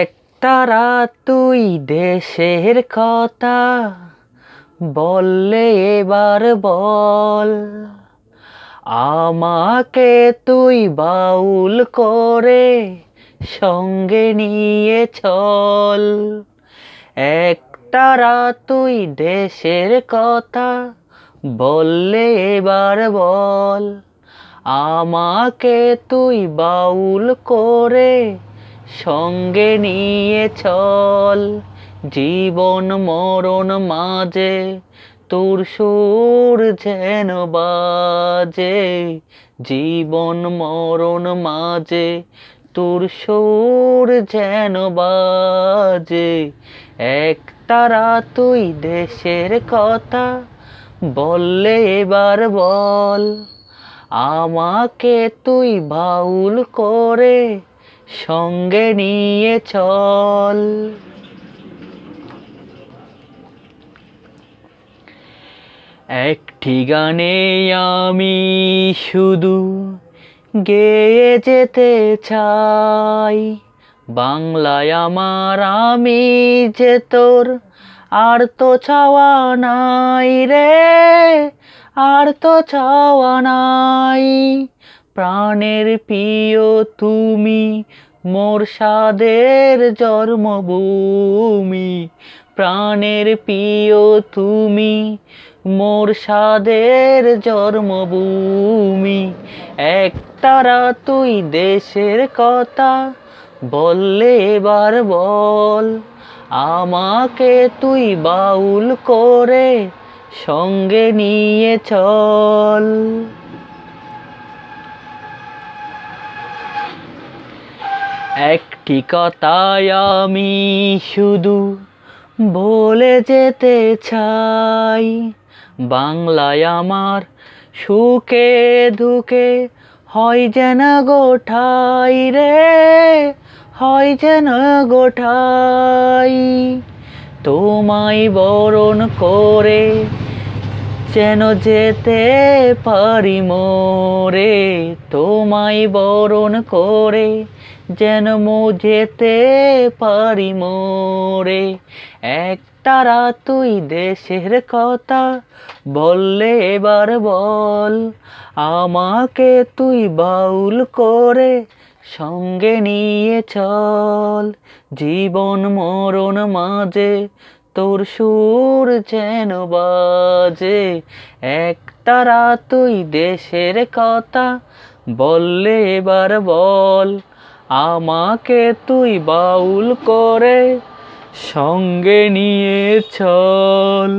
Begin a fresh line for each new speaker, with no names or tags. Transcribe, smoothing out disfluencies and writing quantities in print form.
একটা রাত তুই দেশের কথা বললে এবার বল, আমাকে তুই বাউল করে সঙ্গে নিয়ে চল। একটা রাত তুই দেশের কথা বললে এবার বল, আমাকে তুই বাউল করে সঙ্গে নিয়ে চল। জীবন মরণ মাঝে তোর সুর যেন বাজে, জীবন মরণ মাঝে তোর সুর যেন বাজে। একটা রাত তুই দেশের কথা বললে এবার বল, আমাকে তুই বাউল করে সঙ্গে নিয়ে চল। একটি গানে আমি শুধু গেয়ে যেতে চাই, বাংলায় আমার আমি যে তোর আর তো চাওয়া নাই রে, আর তো চাওয়া নাই। প্রাণের প্রিয় তুমি মোর সাদের জন্মভূমি, প্রাণের প্রিয় তুমি মোর সাদের জন্মভূমি। একটা রাত তুই দেশের কথা বললে এবার বল, আমাকে তুই বাউল করে সঙ্গে নিয়ে চল। একটি কথাই আমি শুধু বলে যেতে চাই, বাংলায় আমার সুখে দুঃখে হয় যেন গোঠাই রে, হয় যেন গোঠাই। তোমায় বরণ করে যেন যেতে পারি মোরে, তোমায় বরণ করে যেন যেতে পারি মোরে। একটা রাত তুই দেশের কথা বললে এবার বল, আমাকে তুই বাউল করে সঙ্গে নিয়ে চল। জীবন মরণ মাঝে তোর সুর যেন বাজে, একটা রাত তুই দেশের কথা বললে এবার বল, আমাকে তুই বাউল করে সঙ্গে নিয়ে চল।